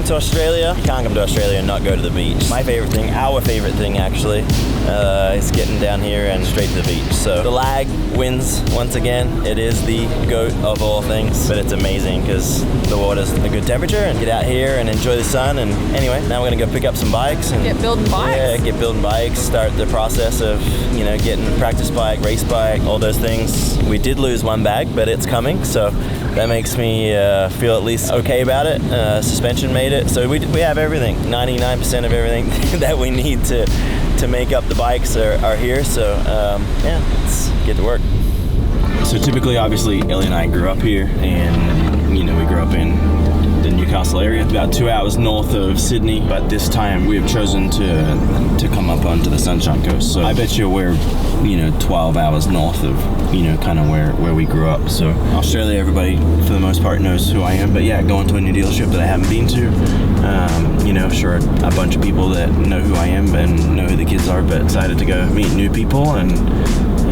come to Australia, you can't come to Australia and not go to the beach. My favorite thing, our favorite thing actually, is getting down here and straight to the beach. So the lag wins once again. It is the goat of all things, but it's amazing because the water's a good temperature and get out here and enjoy the sun. And anyway, now we're gonna go pick up some bikes and get building bikes. Yeah, get building bikes, start the process of, you know, getting practice bike, race bike, all those things. We did lose one bag, but it's coming, so that makes me feel at least okay about it. Suspension made it, so we have everything. 99% of everything that we need to make up the bikes are here, so yeah, let's get to work. So typically, obviously, Ellie and I grew up here, and you know, we grew up in the Newcastle area, about 2 hours north of Sydney, but this time we have chosen to come up onto the Sunshine Coast. So I bet you we're, you know, 12 hours north of, you know, kind of where we grew up. So Australia, everybody for the most part knows who I am, but yeah, going to a new dealership that I haven't been to, you know, sure, a bunch of people that know who I am and know who the kids are, but excited to go meet new people and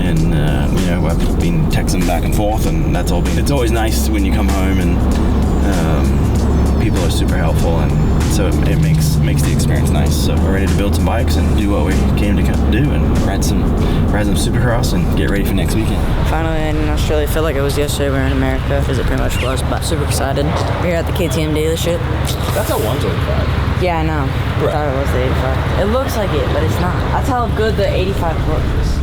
you know, I've been texting back and forth, and that's all been, it's always nice when you come home and people are super helpful, and so it makes the experience nice. So we're ready to build some bikes and do what we came to do, and ride some supercross and get ready for next weekend. Finally in Australia. I feel like it was yesterday we were in America, because it pretty much was, but super excited. We're here at the KTM dealership. That's a 125. Yeah, I know. Right. I thought it was the 85. It looks like it, but it's not. That's how good the 85 looks.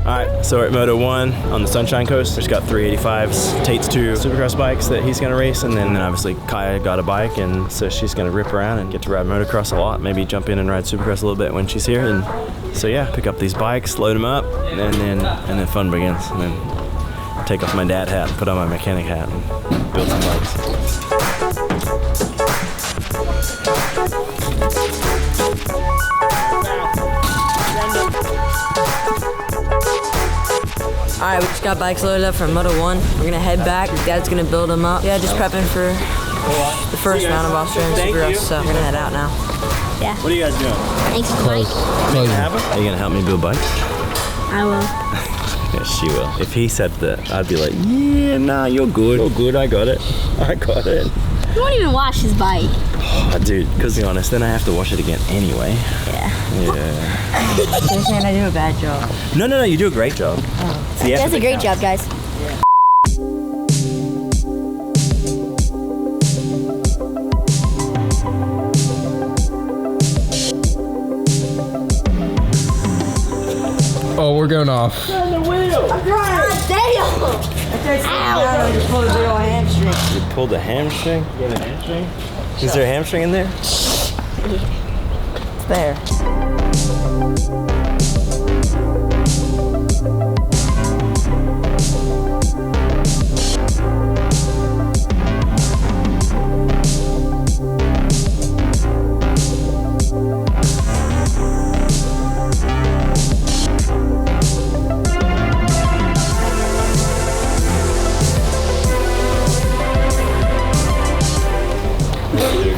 Alright, so we're at Moto 1 on the Sunshine Coast. There's got 385s. Tate's 2 supercross bikes that he's gonna race, and then obviously Kaya got a bike, and so she's gonna rip around and get to ride motocross a lot. Maybe jump in and ride supercross a little bit when she's here. And so yeah, pick up these bikes, load them up, and then fun begins. And then take off my dad hat and put on my mechanic hat and build some bikes. Alright, we just got bikes loaded up from Moto 1. We're gonna head back. Dad's gonna build them up. Yeah, just prepping for the first round of Australian Supercross, so we're gonna head out now. Yeah. What are you guys doing? Thanks, Mike. Are you gonna help me build bikes? I will. Yes, she will. If he said that, I'd be like, yeah, nah, you're good. You're good, I got it. I got it. He won't even wash his bike. Oh, dude, because to be honest, then I have to wash it again anyway. Yeah. Yeah. You're saying I do a bad job. No, you do a great job. Oh. He does a great job, guys. Yeah. Oh, we're going off. On the wheel! I'm trying. Damn! Ow! I just pulled a big old hamstring. You pulled a hamstring? You have a hamstring? Is there a hamstring in there? It's there.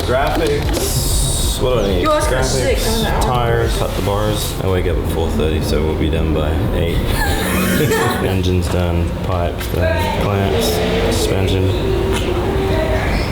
Graphics. What do I need? Graphics, tires, cut the bars. I wake up at 4:30, so we'll be done by 8. Engine's done, pipes done, clamps, suspension.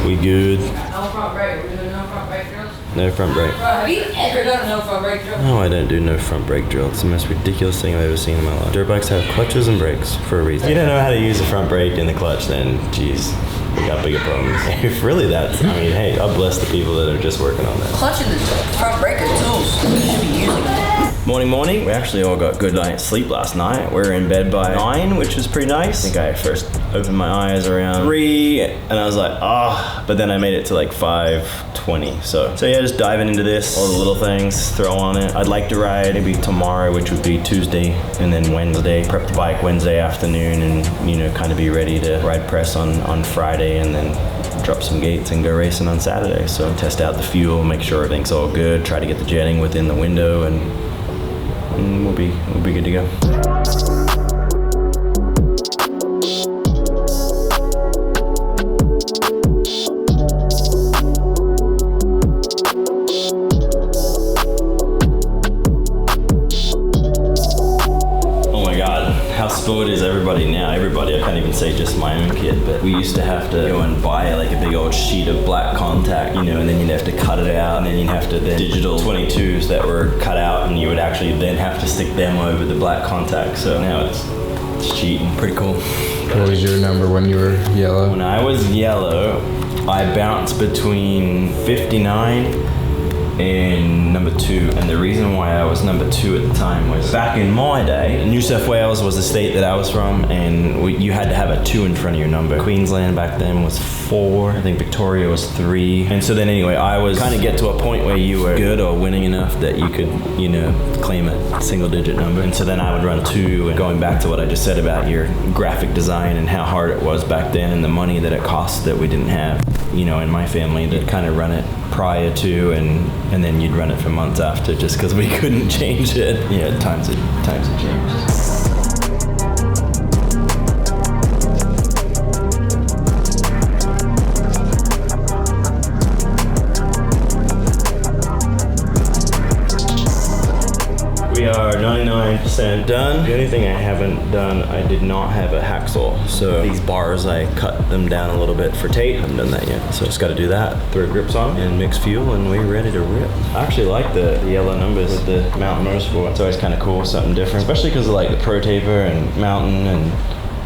We good. No front brake. We're doing no front brake drills. No front brake. Have you ever done a no front brake drill? No, I don't do no front brake drill. It's the most ridiculous thing I've ever seen in my life. Dirt bikes have clutches and brakes for a reason. If you don't know how to use a front brake and the clutch, then geez, we got bigger problems. If really that's, I mean, hey, God bless the people that are just working on that. Clutch and the front brake are tools. You should be using them. Morning. We actually all got good night's sleep last night. We were in bed by 9, which was pretty nice. I think I first opened my eyes around 3, and I was like, but then I made it to like 5:20. So yeah, just diving into this, all the little things, throw on it. I'd like to ride maybe tomorrow, which would be Tuesday, and then Wednesday, prep the bike Wednesday afternoon, and you know, kind of be ready to ride press on Friday, and then drop some gates and go racing on Saturday. So test out the fuel, make sure everything's all good, try to get the jetting within the window, and we'll be good to go. Oh my God, how spoiled is everybody now? Everybody, I can't even say just my own kid, but we used to have to go and buy like a big old sheet of black contact, you know, and then you'd have to cut it out, and then you'd have to then digital 22s that were cut out, and you would actually then have to stick them over the black contact. So now it's cheating. Pretty cool. What was your number when you were yellow? When I was yellow, I bounced between 59 and number 2, and the reason why I was number 2 at the time was back in my day, New South Wales was the state that I was from, and you had to have a 2 in front of your number. Queensland back then was 4, I think Victoria was 3, and so then anyway, I was kind of get to a point where you were good or winning enough that you could, you know, claim a single-digit number, and so then I would run 2, and going back to what I just said about your graphic design and how hard it was back then and the money that it cost that we didn't have, you know, in my family, to kind of run it prior to and then you'd run it for months after, just because we couldn't change it. Yeah, times have changed. We are 99% done. The only thing I haven't done, I did not have a hacksaw. So these bars, I cut them down a little bit for Tate. I haven't done that yet. So just got to do that. Throw grips on and mix fuel, and we're ready to rip. I actually like the yellow numbers with the Mountain Motorsport. It's always kind of cool, something different. Especially because of like the Pro Taper and Mountain, and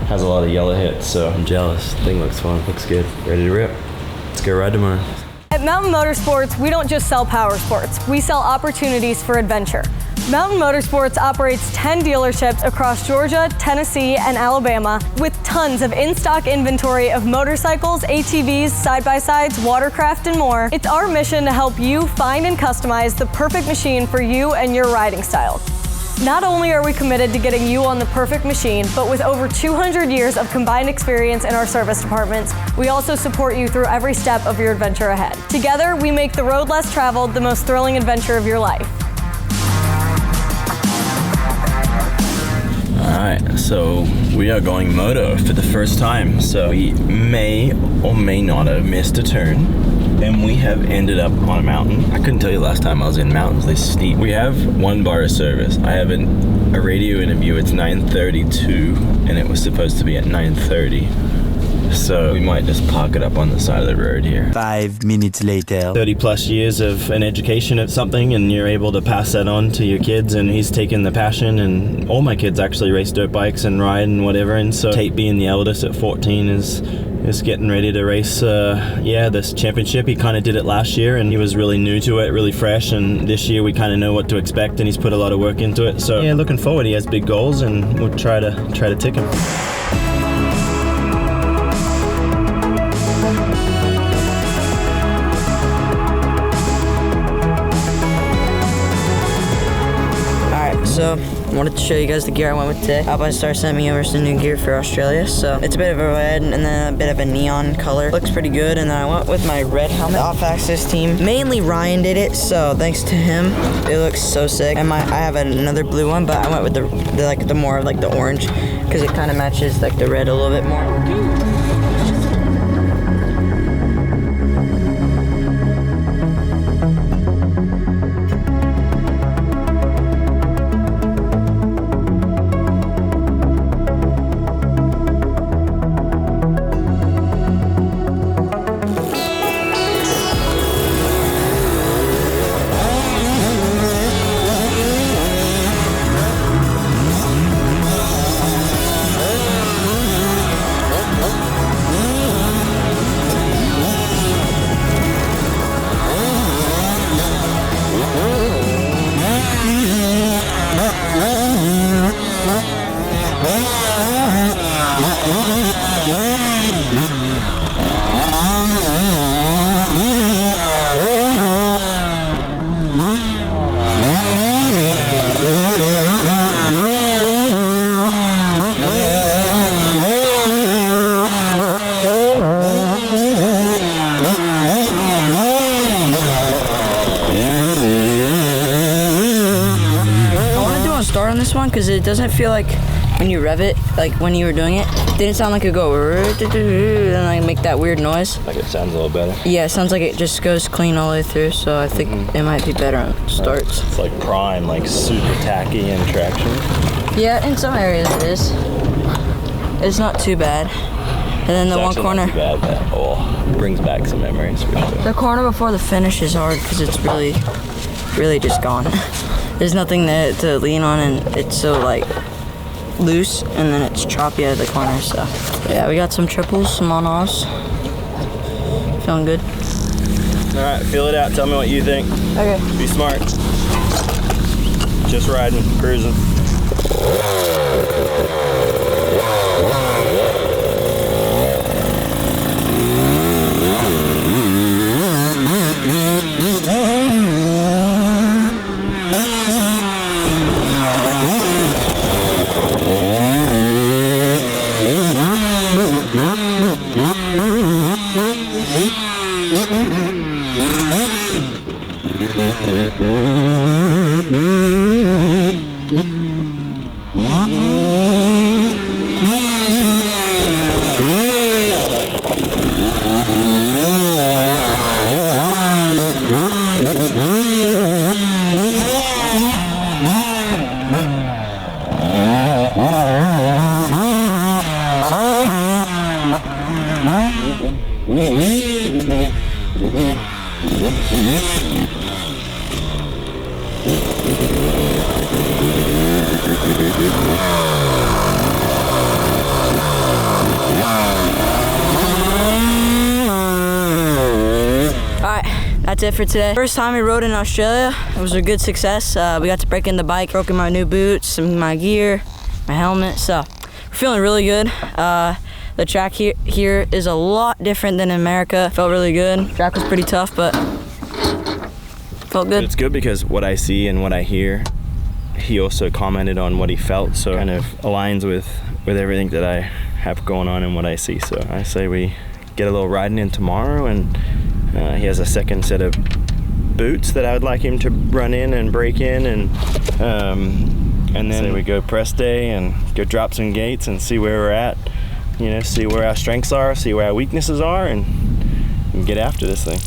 has a lot of yellow hits. So I'm jealous. Thing looks fun. Looks good. Ready to rip. Let's go ride tomorrow. At Mountain Motorsports, we don't just sell power sports. We sell opportunities for adventure. Mountain Motorsports operates 10 dealerships across Georgia, Tennessee, and Alabama, with tons of in-stock inventory of motorcycles, ATVs, side-by-sides, watercraft, and more. It's our mission to help you find and customize the perfect machine for you and your riding style. Not only are we committed to getting you on the perfect machine, but with over 200 years of combined experience in our service departments, we also support you through every step of your adventure ahead. Together, we make the road less traveled the most thrilling adventure of your life. Alright, so we are going moto for the first time. So we may or may not have missed a turn, and we have ended up on a mountain. I couldn't tell you last time I was in mountains this steep. We have 1 bar of service. I have a radio interview. It's 9:32, and it was supposed to be at 9:30. So we might just park it up on the side of the road here. 5 minutes later. 30 plus years of an education at something, and you're able to pass that on to your kids, and he's taken the passion, and all my kids actually race dirt bikes and ride and whatever, and so Tate being the eldest at 14 is getting ready to race this championship. He kind of did it last year, and he was really new to it, really fresh, and this year we kind of know what to expect, and he's put a lot of work into it. So yeah, looking forward. He has big goals, and we'll try to tick him. So, I wanted to show you guys the gear I went with today. Alpine Star sent me over some new gear for Australia, so it's a bit of a red and then a bit of a neon color. Looks pretty good, and then I went with my red helmet. The off-axis team, mainly Ryan did it, so thanks to him, it looks so sick. And I have another blue one, but I went with the more like the orange, because it kind of matches like the red a little bit more. Because it doesn't feel like when you rev it, like when you were doing it, didn't sound like it go and like make that weird noise. Like it sounds a little better. Yeah, it sounds like it just goes clean all the way through, so I think it might be better on starts. It's like prime, like super tacky in traction. Yeah, in some areas it is. It's not too bad. And then the one corner. Not too bad, but brings back some memories for sure. The corner before the finish is hard because it's really just gone. There's nothing to lean on, and it's so like loose, and then it's choppy out of the corner. So yeah, we got some triples, some on-offs. Feeling good. All right, feel it out. Tell me what you think. Okay. Be smart. Just riding, cruising. That's it for today. First time we rode in Australia. It was a good success. We got to break in the bike, broke in my new boots, some of my gear, my helmet. So we're feeling really good. The track here is a lot different than in America. Felt really good. Track was pretty tough, but felt good. It's good because what I see and what I hear, he also commented on what he felt, so it kind of aligns with everything that I have going on and what I see. So I say we get a little riding in tomorrow, and he has a second set of boots that I would like him to run in and break in, and then we go press day and go drop some gates and see where we're at, you know, see where our strengths are, see where our weaknesses are, and get after this thing.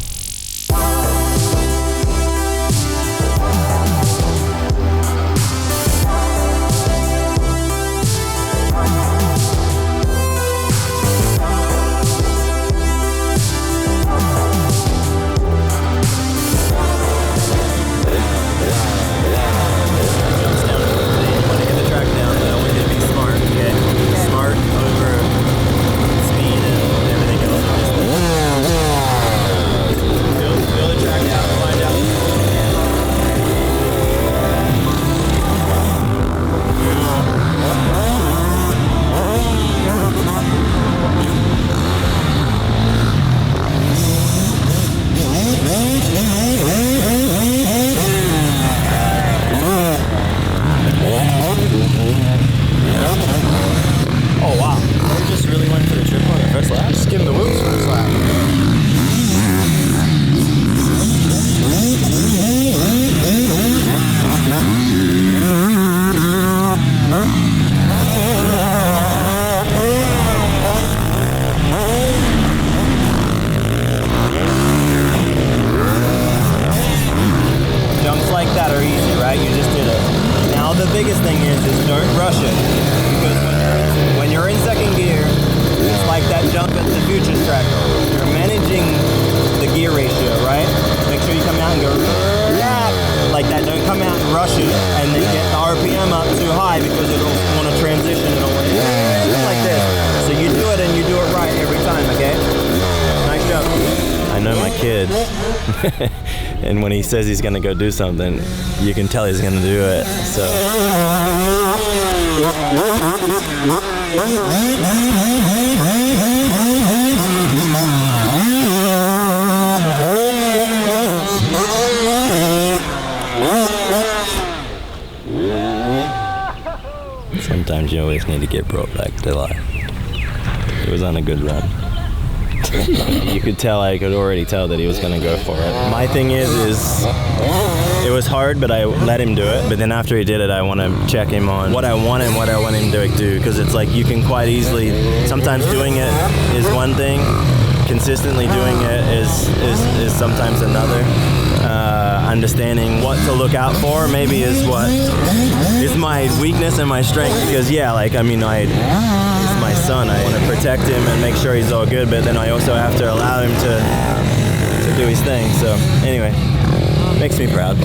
And when he says he's gonna go do something, you can tell he's gonna do it. So sometimes you always need to get brought back to life. It was on a good run. You could tell, I could already tell that he was gonna go for it. My thing is it was hard, but I let him do it. But then after he did it, I want to check him on what I want and what I want him to do, because it's like you can quite easily, sometimes doing it is one thing, consistently doing it is sometimes another. Understanding what to look out for maybe is what is my weakness and my strength, because yeah, like I mean, it's my son. I want to protect him and make sure he's all good, but then I also have to allow him to do his thing. So anyway, makes me proud.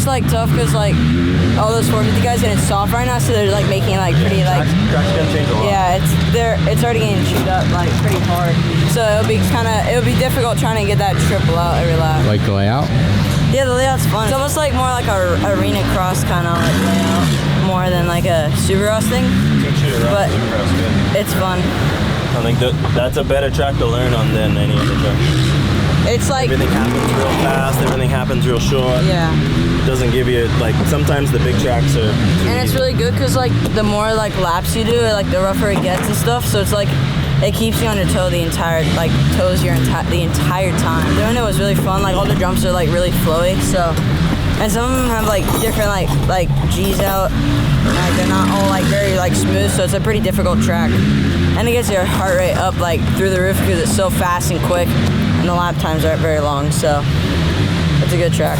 Like tough because like all those 450 guys and it's soft right now, so they're like making like pretty like track's gonna change a lot. Yeah, it's already getting chewed up like pretty hard, so it'll be difficult trying to get that triple out every lap. Like the layout? Yeah, the layout's fun. It's almost like more like a arena cross kind of like layout, more than like a supercross thing. But it's fun. I think that's a better track to learn on than any other track. It's like everything happens real fast, everything happens real short. Yeah. It doesn't give you like sometimes the big tracks are. And it's really good because like the more like laps you do, like the rougher it gets and stuff. So it's like it keeps you on your toe the entire the entire time. Doing it was really fun. Like all the jumps are like really flowy. So and some of them have like different like G's out. Like they're not all like very like smooth. So it's a pretty difficult track. And it gets your heart rate up like through the roof because it's so fast and quick. And the lap times aren't very long, so it's a good track.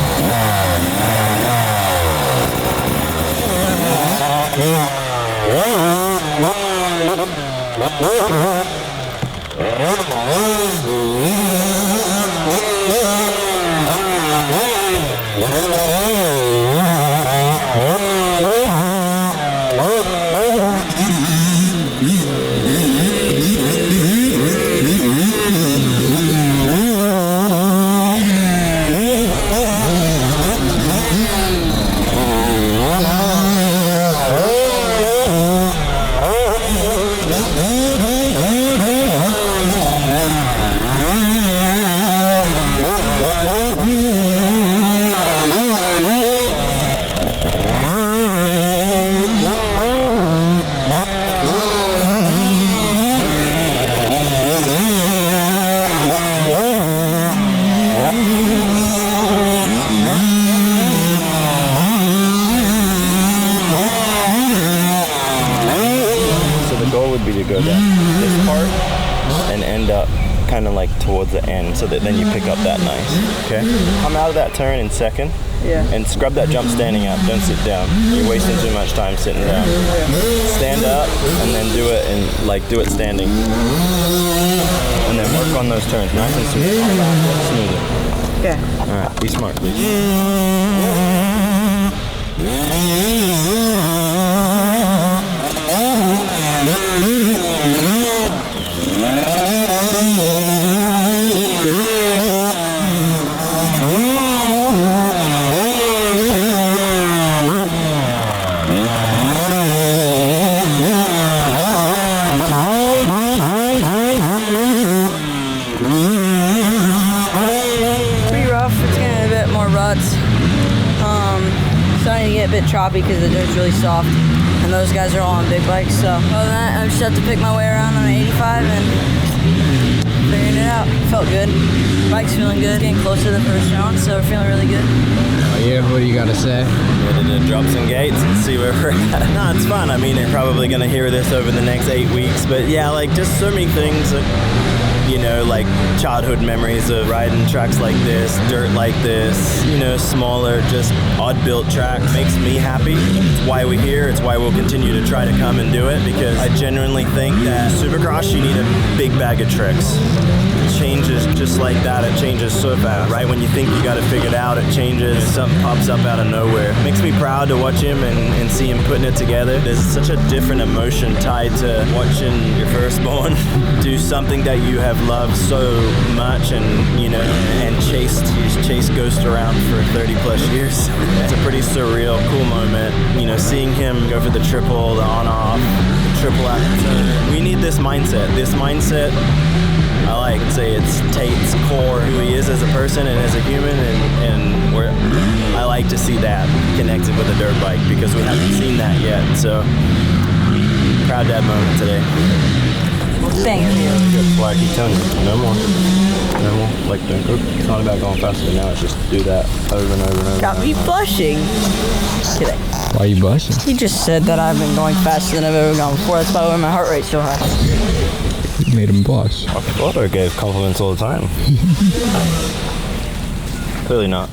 Towards the end so that then you pick up that nice. Okay? Come out of that turn in second. Yeah. And scrub that jump standing up. Don't sit down. You're wasting too much time sitting down. Stand up and then do it and like do it standing. And then work on those turns. Nice and smooth. Okay. Alright, be smart, please. Choppy because the dirt's really soft and those guys are all on big bikes, so other than that I just have to pick my way around on an 85 and figuring it out. Felt good. Bike's feeling good. Getting close to the first round, so we're feeling really good. Oh yeah, what do you gotta say? Ready to drop some gates and see where we're at. No, it's fun. I mean, you're probably gonna hear this over the next 8 weeks, but yeah, like just so many things that, you know, like childhood memories of riding tracks like this, dirt like this, you know, smaller, just odd-built track. Makes me happy. It's why we're here. It's why we'll continue to try to come and do it, because I genuinely think that Supercross, you need a big bag of tricks. It changes just like that. It changes so fast. Right when you think you got it figured out, it changes. Something pops up out of nowhere. It makes me proud to watch him and see him putting it together. There's such a different emotion tied to watching your firstborn do something that you have loved so much, and chased Ghost around for 30 plus years. It's a pretty surreal, cool moment. Seeing him go for the triple, the on-off, triple out the turn. We need this mindset. I like to say it's Tate's core, who he is as a person and as a human, and I like to see that connected with a dirt bike, because we haven't seen that yet. So, proud dad moment today. Thank you. That's why I keep telling you, no more. Like, it's not about going faster now, it's just do that over and over and over. Got me blushing. Kidding. Why are you blushing? He just said that I've been going faster than I've ever gone before. That's probably why my heart rate's so high. You made him blush. Moto gave compliments all the time. Clearly not.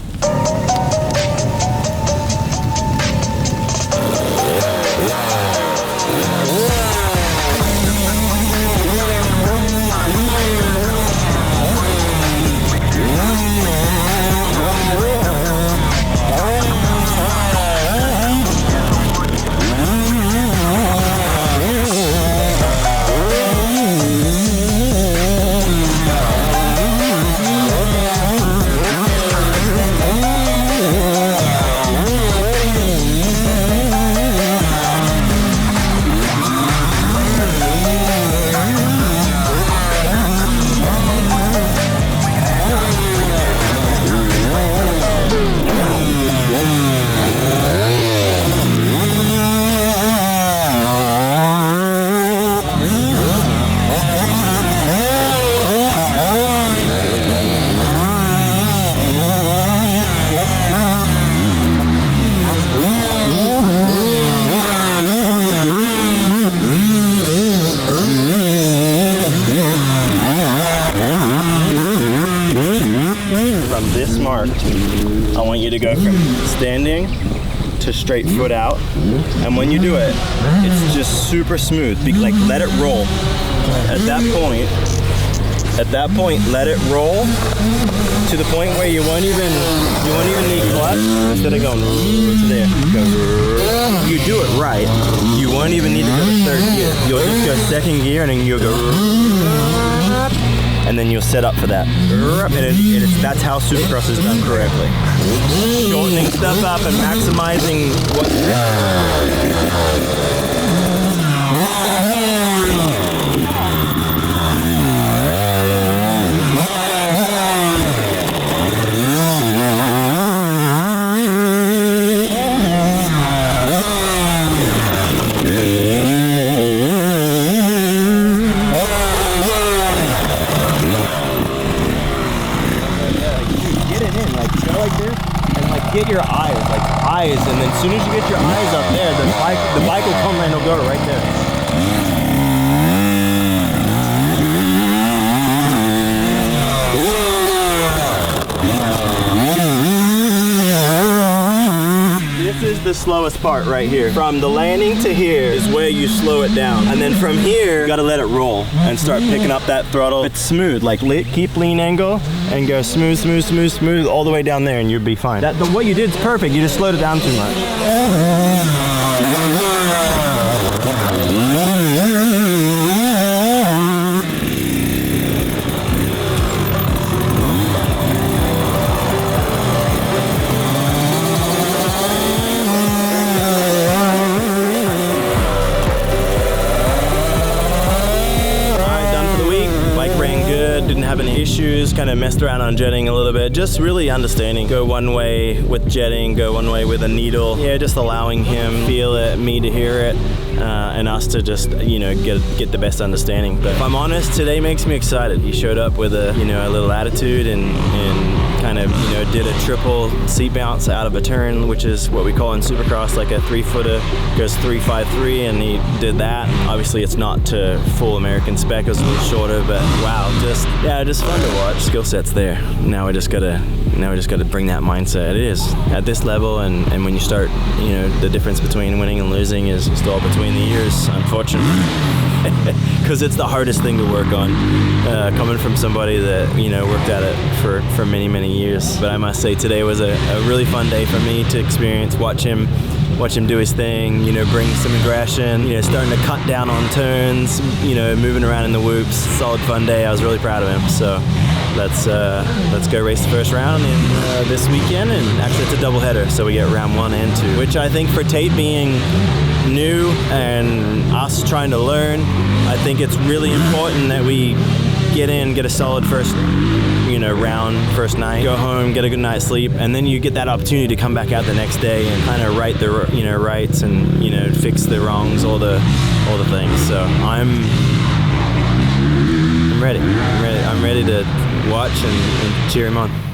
From this mark, I want you to go from standing to straight foot out, and when you do it, it's just super smooth. Like, let it roll. At that point, let it roll to the point where you won't even need clutch. Instead of going to there, you do it right, you won't even need to go to third gear. You'll just go second gear, and then you'll go, and then you'll set up for that. And that's how supercross is done correctly. Shortening stuff up and maximizing what. Get your eyes, and then as soon as you get your eyes up there, the bike will come and it'll go right there. This is the slowest part right here. From the landing to here is where you slow it down. And then from here, you gotta let it roll and start picking up that throttle. It's smooth, like keep lean angle and go smooth, smooth, smooth, smooth all the way down there, and you'll be fine. What you did is perfect, you just slowed it down too much. Didn't have any issues, kind of messed around on jetting a little bit, just really understanding. Go one way with jetting, go one way with a needle. Yeah, just allowing him feel it, me to hear it, and us to just, get the best understanding. But if I'm honest, today makes me excited. He showed up with a little attitude and kind of, did a triple seat bounce out of a turn, which is what we call in supercross, like a 3-footer, goes 3.53, and he did that. Obviously, it's not to full American spec, it was a little shorter, but wow, just fun to watch. Skill set's there. Now we just gotta bring that mindset. It is at this level, and when you start, the difference between winning and losing is still between the ears, unfortunately. Because it's the hardest thing to work on. Coming from somebody that worked at it for many years. years. But I must say today was a really fun day for me to experience, watch him do his thing, you know, bring some aggression, you know, starting to cut down on turns, you know, moving around in the whoops. Solid fun day. I was really proud of him. So let's go race the first round this weekend, and actually it's a doubleheader, so we get round 1 and 2, which I think for Tate being new and us trying to learn, I think it's really important that we get a solid first, you know, round, first night, go home, get a good night's sleep, and then you get that opportunity to come back out the next day and kind of right the, you know, rights and, you know, fix the wrongs, all the things. So I'm ready. I'm ready to watch and cheer him on.